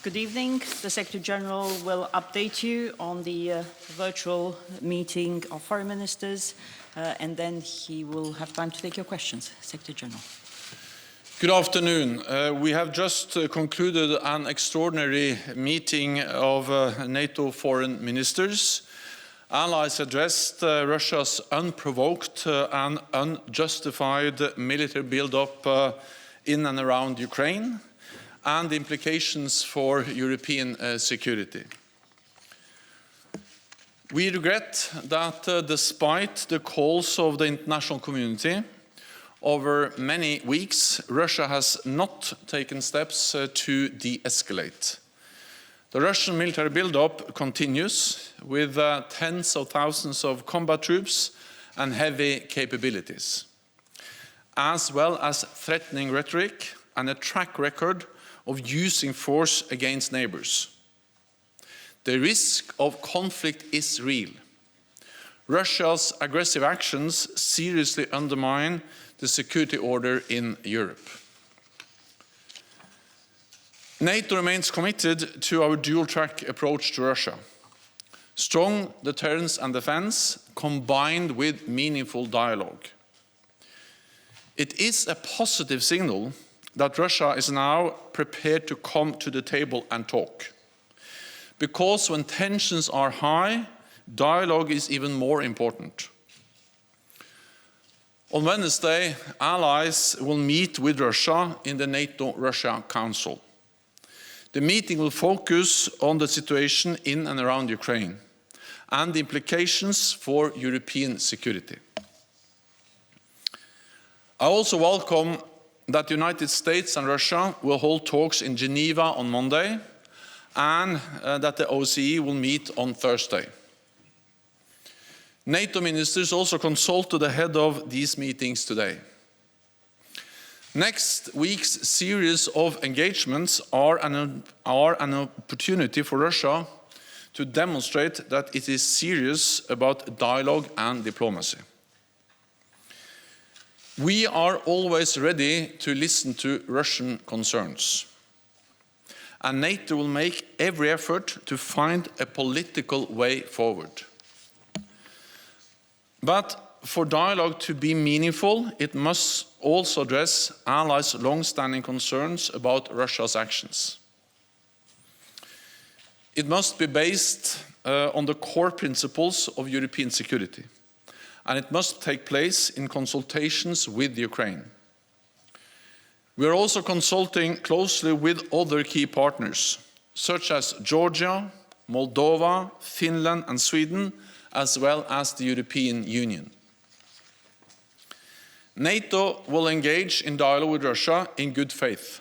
Good evening. The Secretary General will update you on the virtual meeting of foreign ministers, and then he will have time to take your questions. Secretary General. Good afternoon. We have just concluded an extraordinary meeting of NATO foreign ministers. Allies addressed Russia's unprovoked and unjustified military build-up in and around Ukraine and the implications for European security. We regret that despite the calls of the international community, over many weeks, Russia has not taken steps to de-escalate. The Russian military build-up continues with tens of thousands of combat troops and heavy capabilities, as well as threatening rhetoric and a track record of using force against neighbors. The risk of conflict is real. Russia's aggressive actions seriously undermine the security order in Europe. NATO remains committed to our dual-track approach to Russia. Strong deterrence and defense combined with meaningful dialogue. It is a positive signal that Russia is now prepared to come to the table and talk. Because when tensions are high, dialogue is even more important. On Wednesday, allies will meet with Russia in the NATO-Russia Council. The meeting will focus on the situation in and around Ukraine and the implications for European security. I also welcome that the United States and Russia will hold talks in Geneva on Monday and that the OSCE will meet on Thursday. NATO ministers also consulted ahead of these meetings today. Next week's series of engagements are an opportunity for Russia to demonstrate that it is serious about dialogue and diplomacy. We are always ready to listen to Russian concerns, and NATO will make every effort to find a political way forward. But for dialogue to be meaningful, it must also address allies' long-standing concerns about Russia's actions. It must be based on the core principles of European security, and it must take place in consultations with Ukraine. We are also consulting closely with other key partners, such as Georgia, Moldova, Finland and Sweden, as well as the European Union. NATO will engage in dialogue with Russia in good faith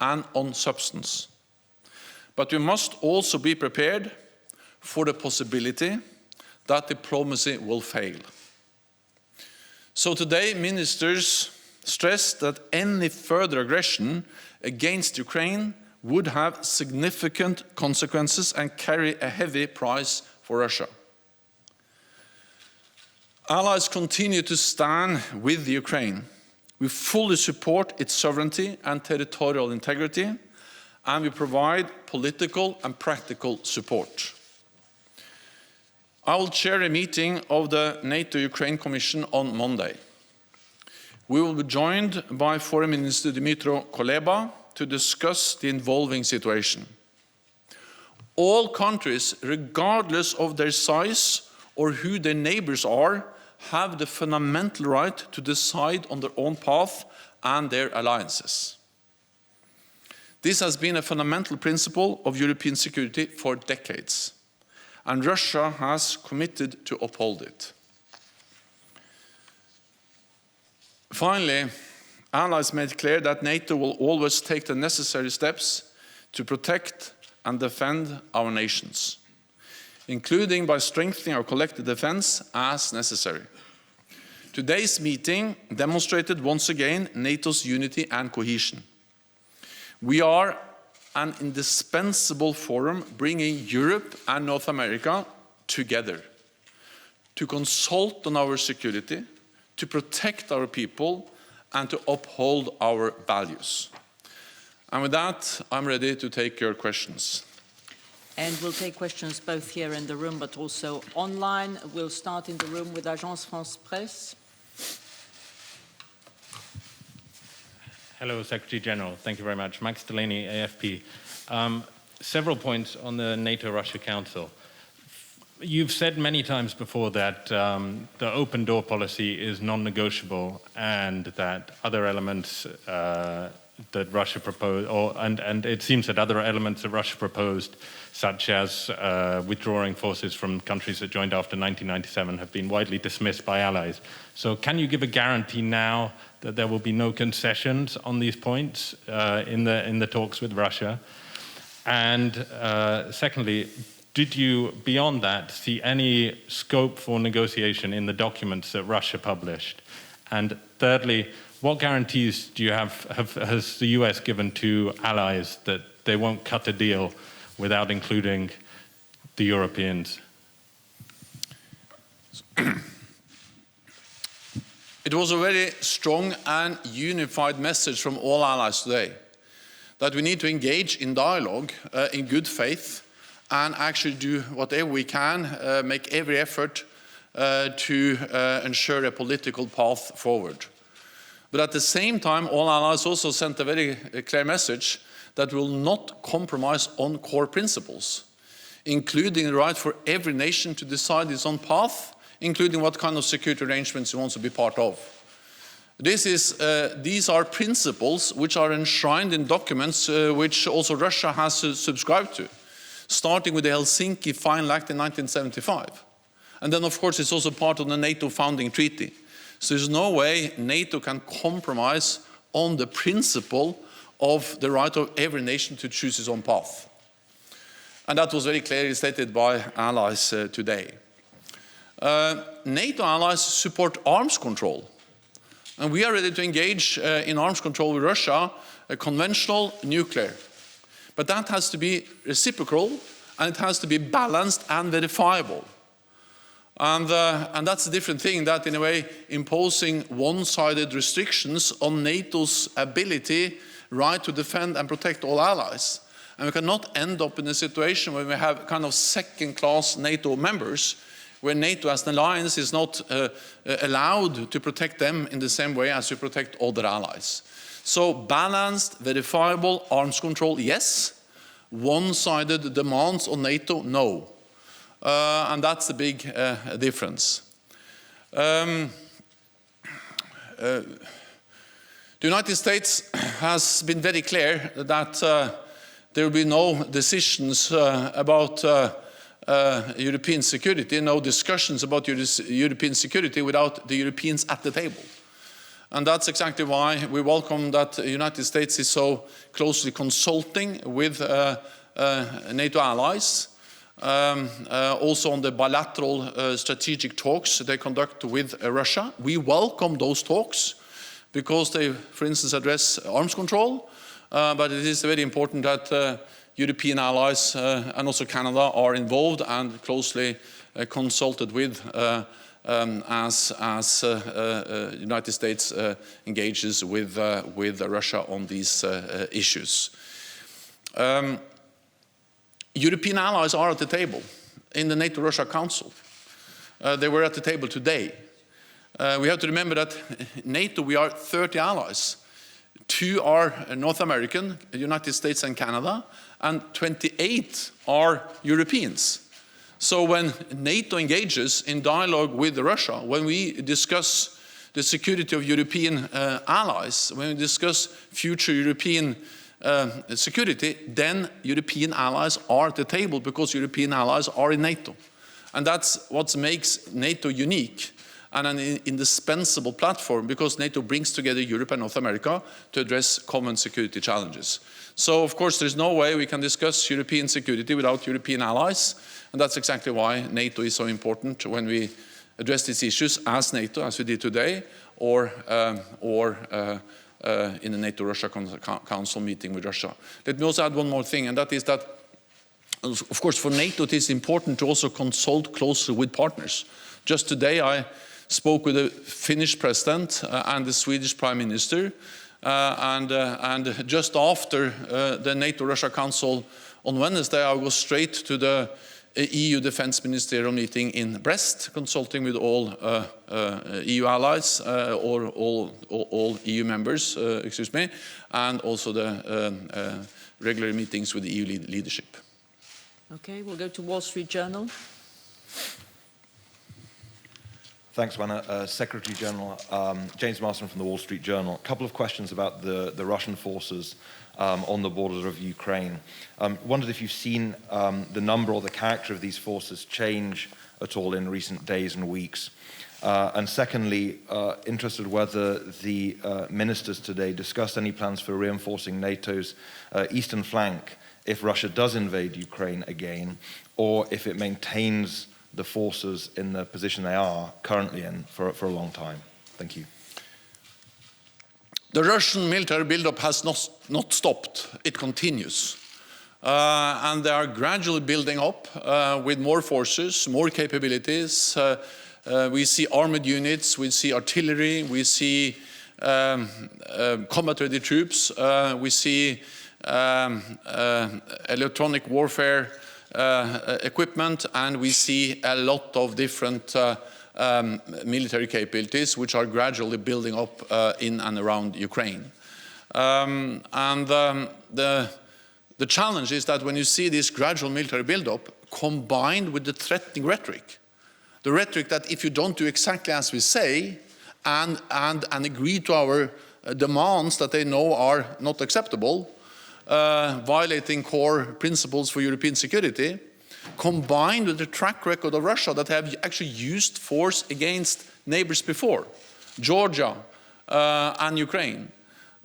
and on substance. But we must also be prepared for the possibility that diplomacy will fail. So today, ministers stressed that any further aggression against Ukraine would have significant consequences and carry a heavy price for Russia. Allies continue to stand with Ukraine. We fully support its sovereignty and territorial integrity, and we provide political and practical support. I will chair a meeting of the NATO-Ukraine Commission on Monday. We will be joined by Foreign Minister Dmytro Kuleba to discuss the evolving situation. All countries, regardless of their size or who their neighbors are, have the fundamental right to decide on their own path and their alliances. This has been a fundamental principle of European security for decades, and Russia has committed to uphold it. Finally, allies made clear that NATO will always take the necessary steps to protect and defend our nations, including by strengthening our collective defense as necessary. Today's meeting demonstrated once again NATO's unity and cohesion. We are an indispensable forum bringing Europe and North America together to consult on our security, to protect our people, and to uphold our values. And with that, I'm ready to take your questions. And we'll take questions both here in the room, but also online. We'll start in the room with Agence France Presse. Hello, Secretary General. Thank you very much. Max Delaney, AFP. Several points on the NATO-Russia Council. You've said many times before that the open door policy is non-negotiable and that other elements that Russia proposed, and it seems that other elements that Russia proposed, such as withdrawing forces from countries that joined after 1997, have been widely dismissed by allies. So can you give a guarantee now that there will be no concessions on these points in the talks with Russia? And secondly, did you, beyond that, see any scope for negotiation in the documents that Russia published? And thirdly, what guarantees do you has the US given to allies that they won't cut a deal without including the Europeans? It was a very strong and unified message from all allies today that we need to engage in dialogue in good faith and actually do whatever we can, make every effort to ensure a political path forward. But at the same time, all allies also sent a very clear message that we will not compromise on core principles, including the right for every nation to decide its own path, including what kind of security arrangements it wants to be part of. These are principles which are enshrined in documents which also Russia has subscribed to, starting with the Helsinki Final Act in 1975. And then, of course, it's also part of the NATO founding treaty. So there's no way NATO can compromise on the principle of the right of every nation to choose its own path. And that was very clearly stated by allies today. NATO allies support arms control. And we are ready to engage in arms control with Russia, conventional, nuclear. But that has to be reciprocal, and it has to be balanced and verifiable. And that's a different thing, that in a way imposing one-sided restrictions on NATO's ability, right to defend and protect all allies. And we cannot end up in a situation where we have kind of second-class NATO members, where NATO as an alliance is not allowed to protect them in the same way as we protect other allies. So balanced, verifiable arms control, yes. One-sided demands on NATO, no. And that's the big difference. The United States has been very clear that there will be no decisions about European security, no discussions about European security without the Europeans at the table. And that's exactly why we welcome that the United States is so closely consulting with NATO allies, also on the bilateral strategic talks they conduct with Russia. We welcome those talks because they, for instance, address arms control, but it is very important that European allies and also Canada are involved and closely consulted with as the United States engages with Russia on these issues. European allies are at the table in the NATO-Russia Council. They were at the table today. We have to remember that NATO, we are 30 allies. 2 are North American, the United States and Canada, and 28 are Europeans. So when NATO engages in dialogue with Russia, when we discuss the security of European allies, when we discuss future European security, then European allies are at the table because European allies are in NATO. And that's what makes NATO unique and an indispensable platform, because NATO brings together Europe and North America to address common security challenges. So, of course, there's no way we can discuss European security without European allies, and that's exactly why NATO is so important when we address these issues as NATO, as we did today, or in the NATO-Russia Council meeting with Russia. Let me also add one more thing, and that is that, of course, for NATO it is important to also consult closely with partners. Just today I spoke with the Finnish president and the Swedish prime minister, and just after the NATO-Russia Council on Wednesday, I will go straight to the EU Defence Ministerial meeting in Brest, consulting with all EU allies, or all EU members, and also the regular meetings with the EU leadership. Okay, we'll go to Wall Street Journal. Thanks, Wanna. Secretary General, James Marsden from the Wall Street Journal. A couple of questions about the Russian forces on the borders of Ukraine. Wondered if you've seen the number or the character of these forces change at all in recent days and weeks. And secondly, interested whether the ministers today discussed any plans for reinforcing NATO's eastern flank if Russia does invade Ukraine again, or if it maintains the forces in the position they are currently in for a long time. Thank you. The Russian military buildup has not stopped. It continues. And they are gradually building up with more forces, more capabilities. We see armored units, we see artillery, we see combat-ready troops, we see electronic warfare equipment, and we see a lot of different military capabilities which are gradually building up in and around Ukraine. The challenge is that when you see this gradual military buildup combined with the threatening rhetoric, the rhetoric that if you don't do exactly as we say and agree to our demands that they know are not acceptable, violating core principles for European security, combined with the track record of Russia that have actually used force against neighbors before, Georgia and Ukraine.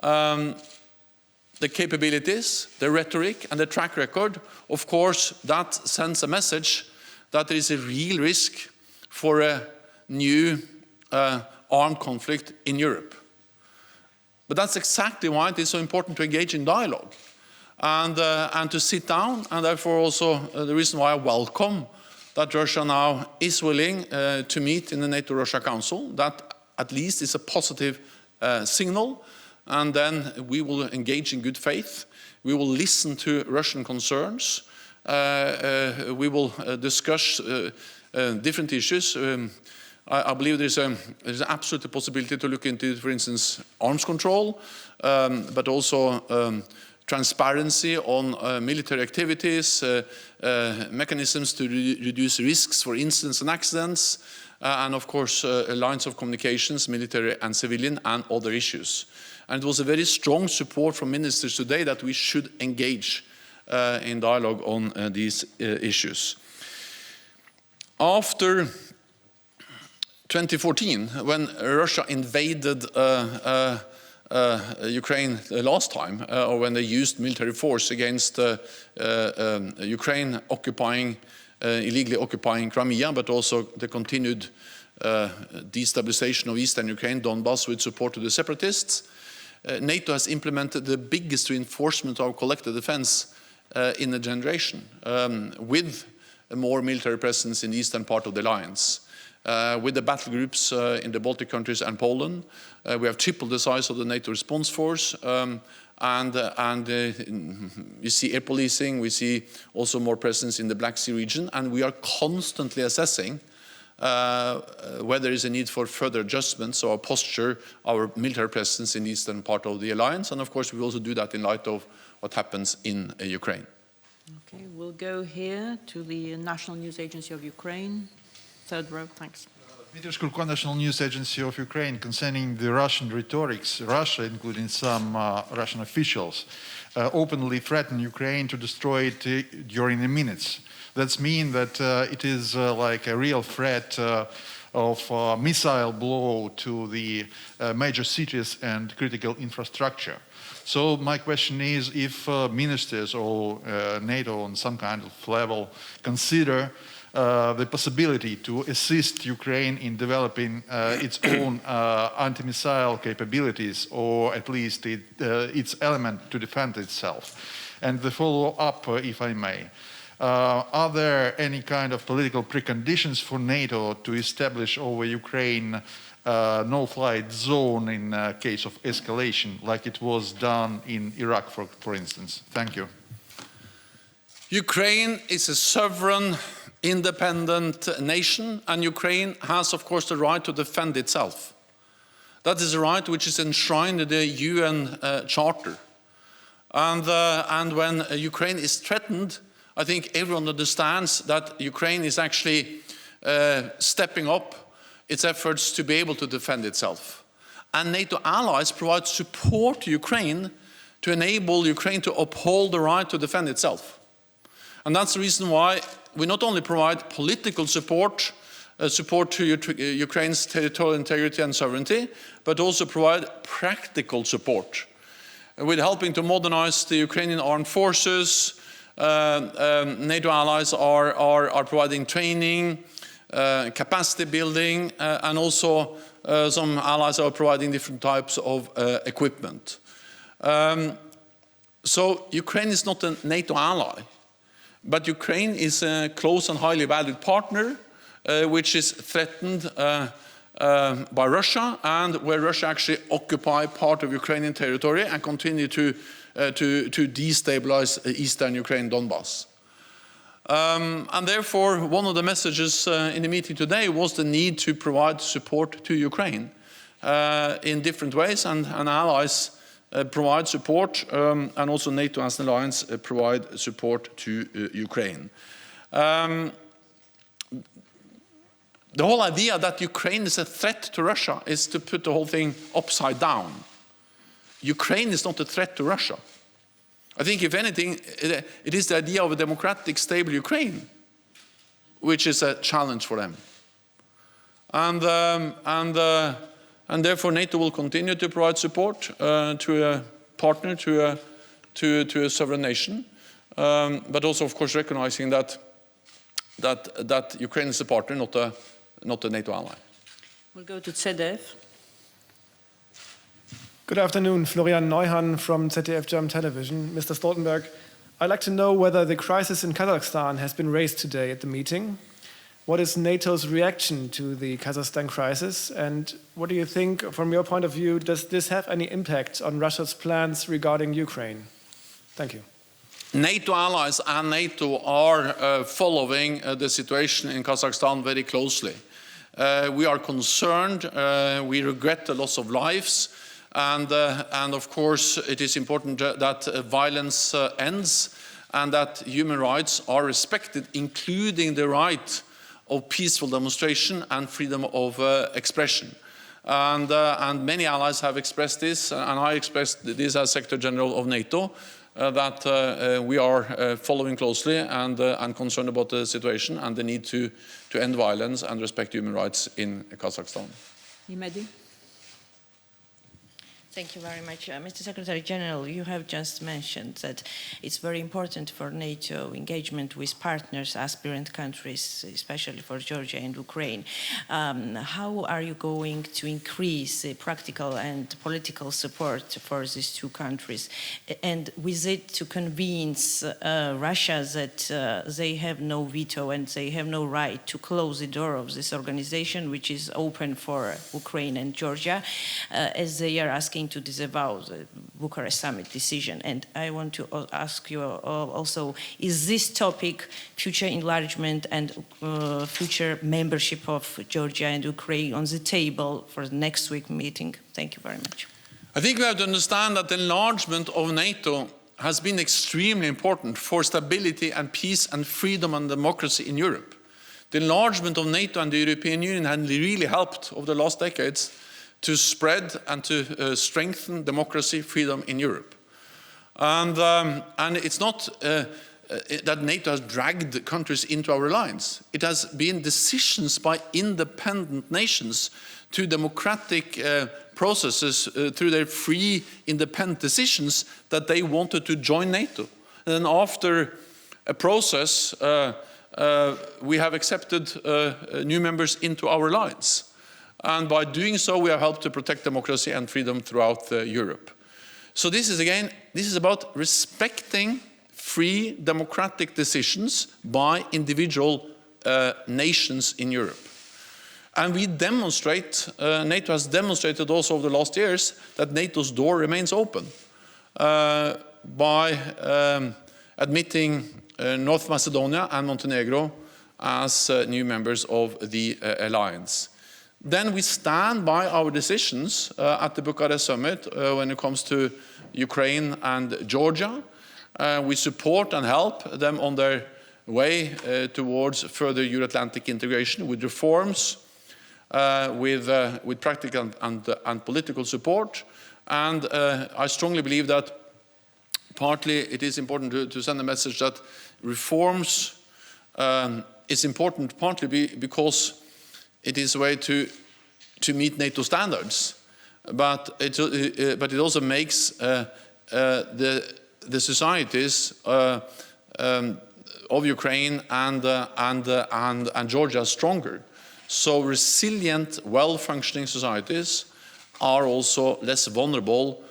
The capabilities, the rhetoric, and the track record, of course, that sends a message that there is a real risk for a new armed conflict in Europe. But that's exactly why it is so important to engage in dialogue and to sit down, and therefore also the reason why I welcome that Russia now is willing to meet in the NATO-Russia Council. That at least is a positive signal, and then we will engage in good faith. We will listen to Russian concerns. We will discuss different issues. I believe there's an absolute possibility to look into, for instance, arms control, but also transparency on military activities, mechanisms to reduce risks for incidents and accidents, and of course lines of communications, military and civilian, and other issues. And it was a very strong support from ministers today that we should engage in dialogue on these issues. After 2014, when Russia invaded Ukraine last time, or when they used military force against Ukraine illegally occupying Crimea, but also the continued destabilization of eastern Ukraine, Donbass, with support to the separatists, NATO has implemented the biggest reinforcement of collective defense in a generation, with a more military presence in the eastern part of the alliance. With the battle groups in the Baltic countries and Poland, we have tripled the size of the NATO response force, and we see air policing, we see also more presence in the Black Sea region, and we are constantly assessing whether there is a need for further adjustments of our posture, our military presence in the eastern part of the alliance, and of course we also do that in light of what happens in Ukraine. Okay, we'll go here to the National News Agency of Ukraine. Third row, thanks. Dmitry Shkurko, National News Agency of Ukraine, concerning the Russian rhetorics. Russia, including some Russian officials, openly threaten Ukraine to destroy it during the minutes. That means that it is like a real threat of missile blow to the major cities and critical infrastructure. So my question is if ministers or NATO on some kind of level consider the possibility to assist Ukraine in developing its own anti-missile capabilities, or at least its element to defend itself. And the follow-up, if I may. Are there any kind of political preconditions for NATO to establish over Ukraine no-flight zone in case of escalation, like it was done in Iraq, for instance? Thank you. Ukraine is a sovereign, independent nation, and Ukraine has, of course, the right to defend itself. That is a right which is enshrined in the UN Charter. And when Ukraine is threatened, I think everyone understands that Ukraine is actually stepping up its efforts to be able to defend itself. And NATO allies provide support to Ukraine to enable Ukraine to uphold the right to defend itself. And that's the reason why we not only provide political support, support to Ukraine's territorial integrity and sovereignty, but also provide practical support with helping to modernize the Ukrainian armed forces. NATO allies are providing training, capacity building, and also some allies are providing different types of equipment. So Ukraine is not a NATO ally, but Ukraine is a close and highly valued partner which is threatened by Russia, and where Russia actually occupy part of Ukrainian territory and continue to destabilize eastern Ukraine, Donbass. And therefore, one of the messages in the meeting today was the need to provide support to Ukraine in different ways, and allies provide support, and also NATO as an alliance provide support to Ukraine. The whole idea that Ukraine is a threat to Russia is to put the whole thing upside down. Ukraine is not a threat to Russia. I think, if anything, it is the idea of a democratic, stable Ukraine which is a challenge for them. And therefore NATO will continue to provide support to a partner, to a sovereign nation, but also, of course, recognizing that Ukraine is a partner, not a NATO ally. We'll go to ZDF. Good afternoon, Florian Neuhan from ZDF German Television. Mr. Stoltenberg, I'd like to know whether the crisis in Kazakhstan has been raised today at the meeting. What is NATO's reaction to the Kazakhstan crisis? And what do you think, from your point of view, does this have any impact on Russia's plans regarding Ukraine? Thank you. NATO allies and NATO are following the situation in Kazakhstan very closely. We are concerned, we regret the loss of lives, and of course it is important that violence ends and that human rights are respected, including the right of peaceful demonstration and freedom of expression. And many allies have expressed this, and I expressed this as Secretary General of NATO, that we are following closely and concerned about the situation and the need to end violence and respect human rights in Kazakhstan. Mehdi? Thank you very much. Mr. Secretary General, you have just mentioned that it's very important for NATO engagement with partners, aspirant countries, especially for Georgia and Ukraine. How are you going to increase practical and political support for these two countries? And with it to convince Russia that they have no veto and they have no right to close the door of this organization, which is open for Ukraine and Georgia, as they are asking to disavow the Bucharest summit decision. And I want to ask you also, is this topic, future enlargement and future membership of Georgia and Ukraine, on the table for the next week meeting? Thank you very much. I think we have to understand that the enlargement of NATO has been extremely important for stability and peace and freedom and democracy in Europe. The enlargement of NATO and the European Union has really helped over the last decades to spread and to strengthen democracy, freedom in Europe. And it's not that NATO has dragged countries into our alliance. It has been decisions by independent nations to democratic processes through their free, independent decisions that they wanted to join NATO. And then after a process, we have accepted new members into our alliance. And by doing so, we have helped to protect democracy and freedom throughout Europe. So this is, again, this is about respecting free democratic decisions by individual nations in Europe. And we demonstrate, NATO has demonstrated also over the last years that NATO's door remains open by admitting North Macedonia and Montenegro as new members of the alliance. Then we stand by our decisions at the Bucharest summit when it comes to Ukraine and Georgia. We support and help them on their way towards further Euro-Atlantic integration with reforms, with practical and political support. And I strongly believe that partly it is important to send a message that reforms is important partly because it is a way to meet NATO standards, but it also makes the societies of Ukraine and Georgia stronger. So resilient, well-functioning societies are also less vulnerable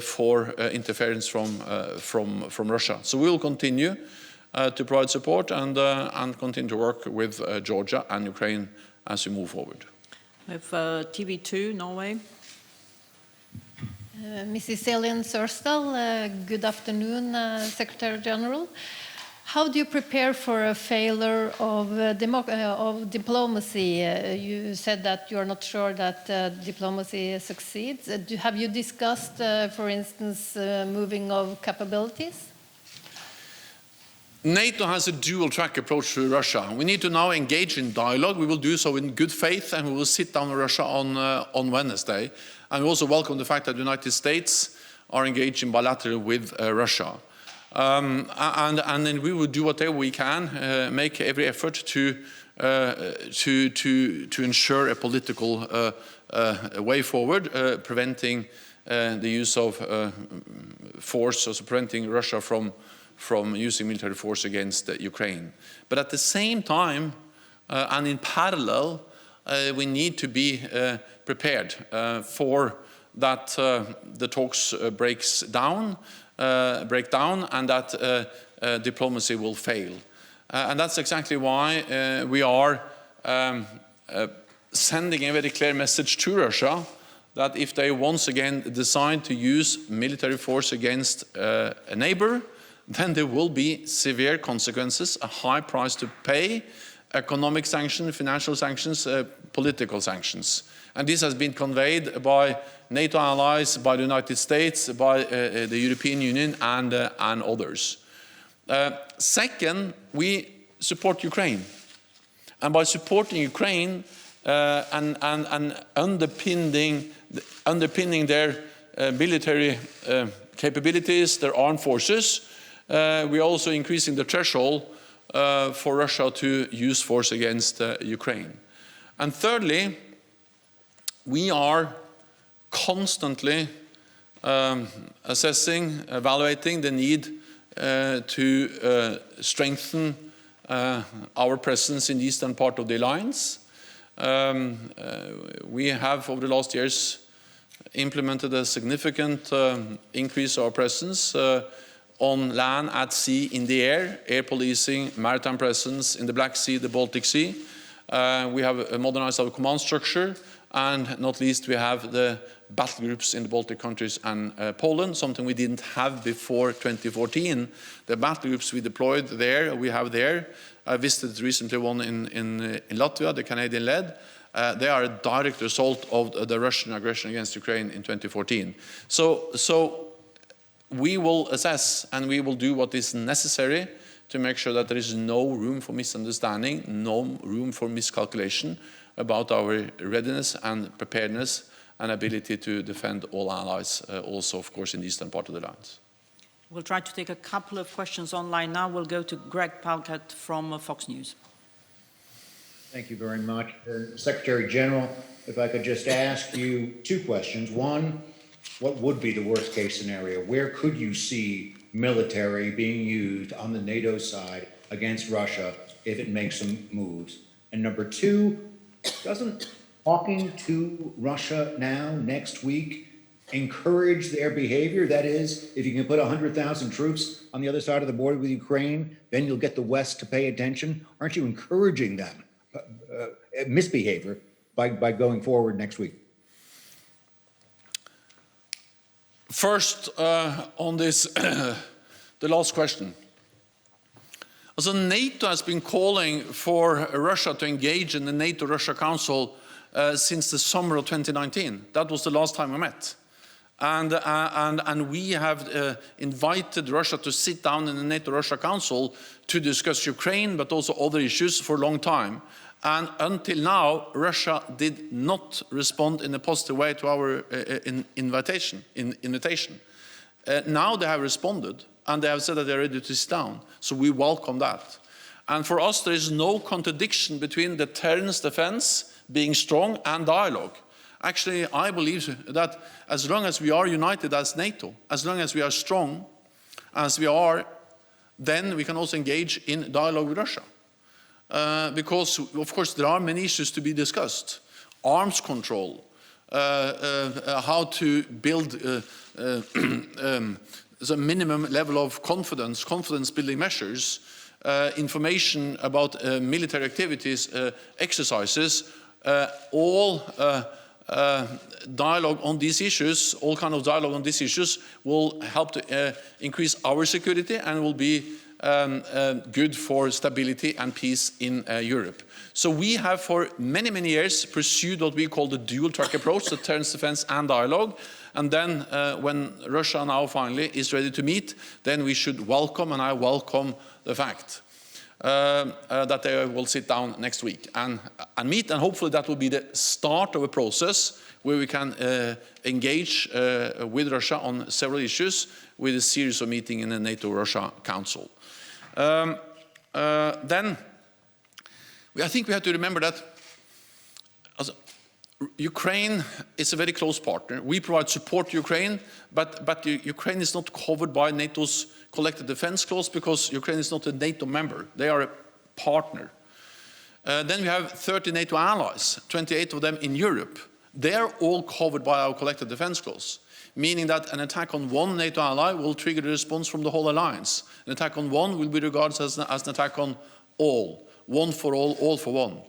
for interference from Russia. So we will continue to provide support and continue to work with Georgia and Ukraine as we move forward. We have TV2, Norway. Mrs. Elin Sørsdal, good afternoon, Secretary General. How do you prepare for a failure of diplomacy? You said that you are not sure that diplomacy succeeds. Have you discussed, for instance, moving of capabilities? NATO has a dual-track approach to Russia. We need to now engage in dialogue. We will do so in good faith, and we will sit down with Russia on Wednesday. And we also welcome the fact that the United States are engaging bilaterally with Russia. And then we will do whatever we can, make every effort to ensure a political way forward, preventing the use of force, also preventing Russia from using military force against Ukraine. But at the same time, and in parallel, we need to be prepared for that the talks break down and that diplomacy will fail. And that's exactly why we are sending a very clear message to Russia that if they once again decide to use military force against a neighbor, then there will be severe consequences, a high price to pay, economic sanctions, financial sanctions, political sanctions. And this has been conveyed by NATO allies, by the United States, by the European Union and others. Second, we support Ukraine. And by supporting Ukraine and underpinning their military capabilities, their armed forces, we are also increasing the threshold for Russia to use force against Ukraine. And thirdly, we are constantly assessing, evaluating the need to strengthen our presence in the eastern part of the alliance. We have, over the last years, implemented a significant increase of our presence on land, at sea, in the air policing, maritime presence in the Black Sea, the Baltic Sea. We have modernized our command structure, and not least we have the battle groups in the Baltic countries and Poland, something we didn't have before 2014. The battle groups we deployed there, we have there. I visited recently one in Latvia, the Canadian-led. They are a direct result of the Russian aggression against Ukraine in 2014. So we will assess and we will do what is necessary to make sure that there is no room for misunderstanding, no room for miscalculation about our readiness and preparedness and ability to defend all allies, also, of course, in the eastern part of the alliance. We'll try to take a couple of questions online now. We'll go to Greg Palkett from Fox News. Thank you very much. Secretary General, if I could just ask you two questions. One, what would be the worst case scenario? Where could you see military being used on the NATO side against Russia if it makes some moves? And number two, doesn't talking to Russia now, next week, encourage their behavior? That is, if you can put 100,000 troops on the other side of the border with Ukraine, then you'll get the West to pay attention. Aren't you encouraging them misbehavior by going forward next week? First, on this, the last question. So NATO has been calling for Russia to engage in the NATO-Russia Council since the summer of 2019. That was the last time we met. And we have invited Russia to sit down in the NATO-Russia Council to discuss Ukraine, but also other issues for a long time. And until now, Russia did not respond in a positive way to our invitation. Now they have responded, and they have said that they're ready to sit down. So we welcome that. And for us, there is no contradiction between deterrence defense being strong and dialogue. Actually, I believe that as long as we are united as NATO, as long as we are strong as we are, then we can also engage in dialogue with Russia. Because, of course, there are many issues to be discussed. Arms control, how to build the minimum level of confidence-building measures, information about military activities, exercises, all dialogue on these issues, all kind of dialogue on these issues will help to increase our security and will be good for stability and peace in Europe. So we have for many, many years pursued what we call the dual-track approach, deterrence, defense and dialogue. And then when Russia now finally is ready to meet, then we should welcome, and I welcome the fact that they will sit down next week and meet, and hopefully that will be the start of a process where we can engage with Russia on several issues with a series of meetings in the NATO-Russia Council. Then I think we have to remember that Ukraine is a very close partner. We provide support to Ukraine, but Ukraine is not covered by NATO's collective defense clause because Ukraine is not a NATO member. They are a partner. Then we have 30 NATO allies, 28 of them in Europe. They are all covered by our collective defense clause, meaning that an attack on one NATO ally will trigger the response from the whole alliance. An attack on one will be regarded as an attack on all. One for all for one.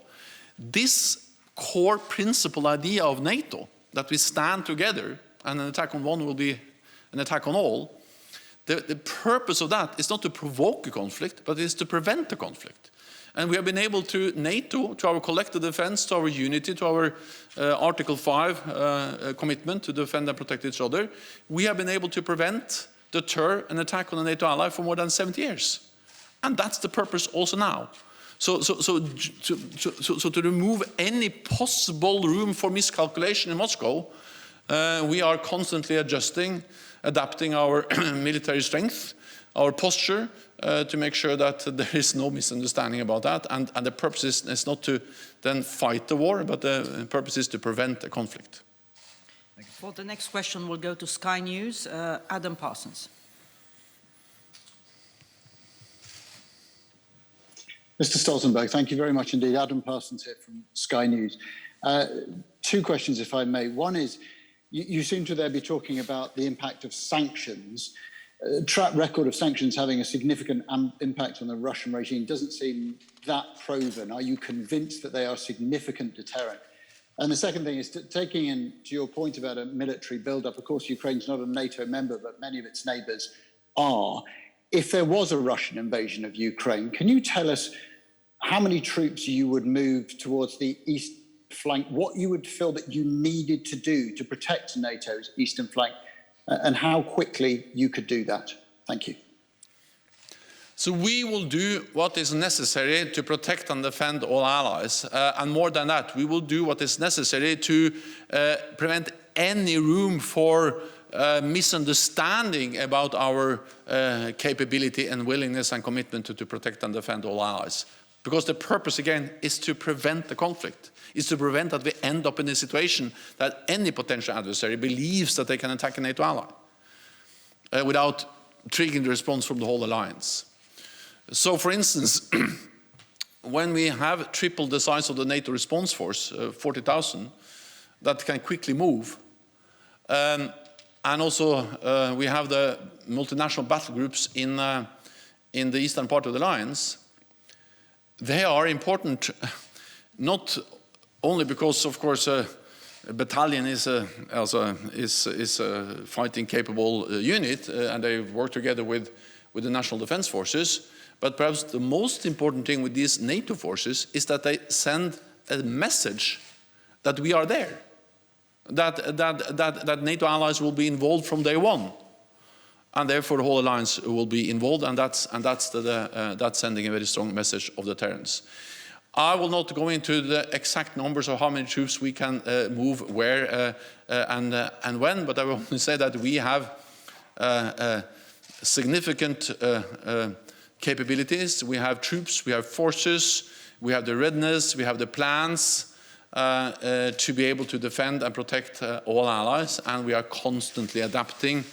This core principle idea of NATO, that we stand together and an attack on one will be an attack on all, the purpose of that is not to provoke a conflict, but is to prevent a conflict. And we have been able to NATO, to our collective defense, to our unity, to our Article 5 commitment to defend and protect each other, we have been able to prevent, deter an attack on a NATO ally for more than 70 years. And that's the purpose also now. So to remove any possible room for miscalculation in Moscow, we are constantly adjusting, adapting our military strength, our posture, to make sure that there is no misunderstanding about that. And the purpose is not to then fight the war, but the purpose is to prevent a conflict. For the next question, we'll go to Sky News. Adam Parsons. Mr. Stoltenberg, thank you very much indeed. Adam Parsons here from Sky News. Two questions, if I may. One is, you seem to there be talking about the impact of sanctions. Track record of sanctions having a significant impact on the Russian regime doesn't seem that proven. Are you convinced that they are a significant deterrent? And the second thing is, taking into your point about a military build-up, of course, Ukraine's not a NATO member, but many of its neighbours are. If there was a Russian invasion of Ukraine, can you tell us how many troops you would move towards the east flank, what you would feel that you needed to do to protect NATO's eastern flank, and how quickly you could do that? Thank you. So we will do what is necessary to protect and defend all allies. And more than that, we will do what is necessary to prevent any room for misunderstanding about our capability and willingness and commitment to protect and defend all allies. Because the purpose, again, is to prevent the conflict, is to prevent that we end up in a situation that any potential adversary believes that they can attack a NATO ally without triggering the response from the whole alliance. So, for instance, when we have tripled the size of the NATO response force, 40,000, that can quickly move, And also, we have the multinational battle groups in the eastern part of the alliance. They are important, not only because, of course, a battalion is a fighting capable unit, and they work together with the national defense forces. But perhaps the most important thing with these NATO forces is that they send a message that we are there, that NATO allies will be involved from day one, and therefore the whole alliance will be involved, and that's sending a very strong message of deterrence. I will not go into the exact numbers of how many troops we can move where and when, but I will only say that we have significant capabilities. We have troops, we have forces, we have the readiness, we have the plans to be able to defend and protect all allies, and we are constantly adapting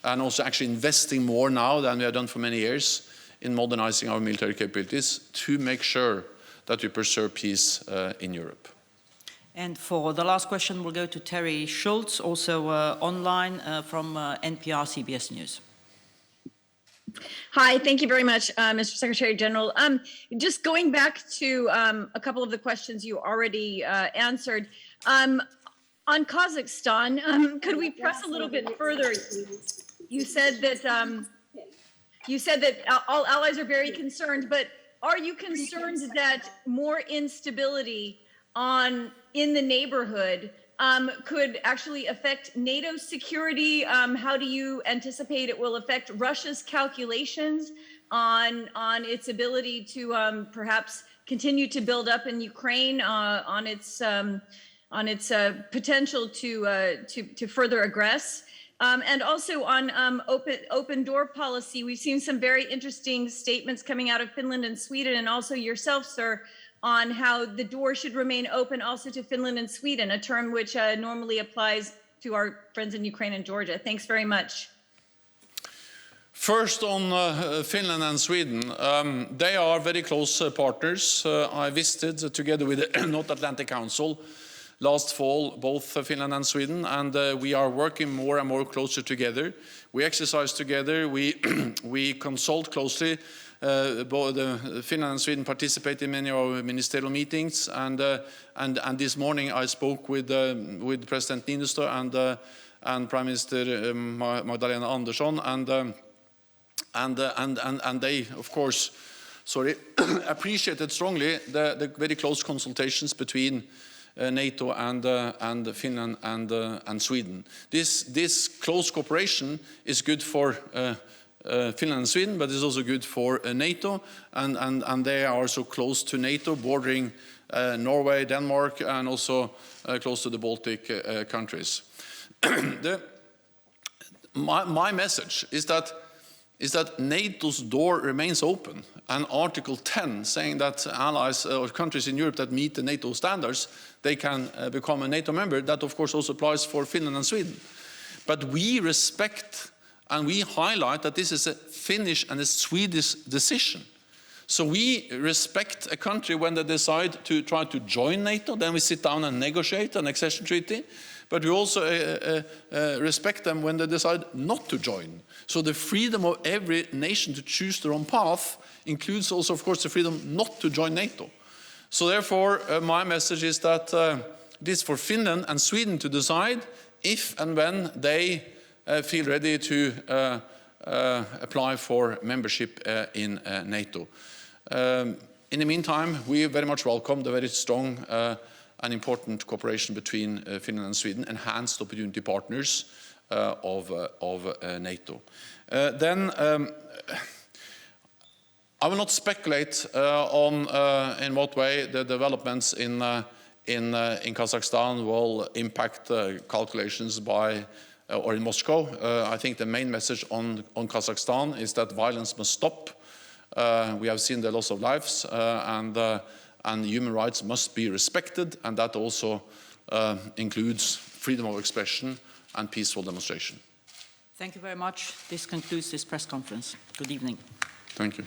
and also actually investing more now than we have done for many years in modernizing our military capabilities to make sure that we preserve peace in Europe. And for the last question, we'll go to Terry Schultz, also online from NPR CBS News. Hi, thank you very much, Mr. Secretary General. Just going back to a couple of the questions you already answered. On Kazakhstan, could we press a little bit further? You said that all allies are very concerned, but are you concerned that more instability in the neighborhood could actually affect NATO's security? How do you anticipate it will affect Russia's calculations on its ability to perhaps continue to build up in Ukraine, on its potential to further aggress? And also on open door policy, we've seen some very interesting statements coming out of Finland and Sweden, and also yourself, sir, on how the door should remain open also to Finland and Sweden, a term which normally applies to our friends in Ukraine and Georgia. Thanks very much. First on Finland and Sweden, they are very close partners. I visited together with the North Atlantic Council last fall, both Finland and Sweden, and we are working more and more closer together. We exercise together, we consult closely. Both Finland and Sweden participate in many of our ministerial meetings, and this morning I spoke with President Niinistö and Prime Minister Magdalena Andersson, and they, of course, appreciated strongly the very close consultations between NATO and Finland and Sweden. This close cooperation is good for Finland and Sweden, but it's also good for NATO, and they are also close to NATO, bordering Norway, Denmark, and also close to the Baltic countries. My message is that NATO's door remains open, and Article 10 saying that allies or countries in Europe that meet the NATO standards, they can become a NATO member. That of course also applies for Finland and Sweden. But we respect and we highlight that this is a Finnish and a Swedish decision. So we respect a country when they decide to try to join NATO, then we sit down and negotiate an accession treaty. But we also respect them when they decide not to join. So the freedom of every nation to choose their own path includes also, of course, the freedom not to join NATO. So therefore, my message is that it is for Finland and Sweden to decide if and when they feel ready to apply for membership in NATO. In the meantime, we very much welcome the very strong and important cooperation between Finland and Sweden, enhanced opportunity partners of NATO. Then I will not speculate on in what way the developments in Kazakhstan will impact calculations by or in Moscow. I think the main message on Kazakhstan is that violence must stop. We have seen the loss of lives, and human rights must be respected, and that also includes freedom of expression and peaceful demonstration. Thank you very much. This concludes this press conference. Good evening. Thank you.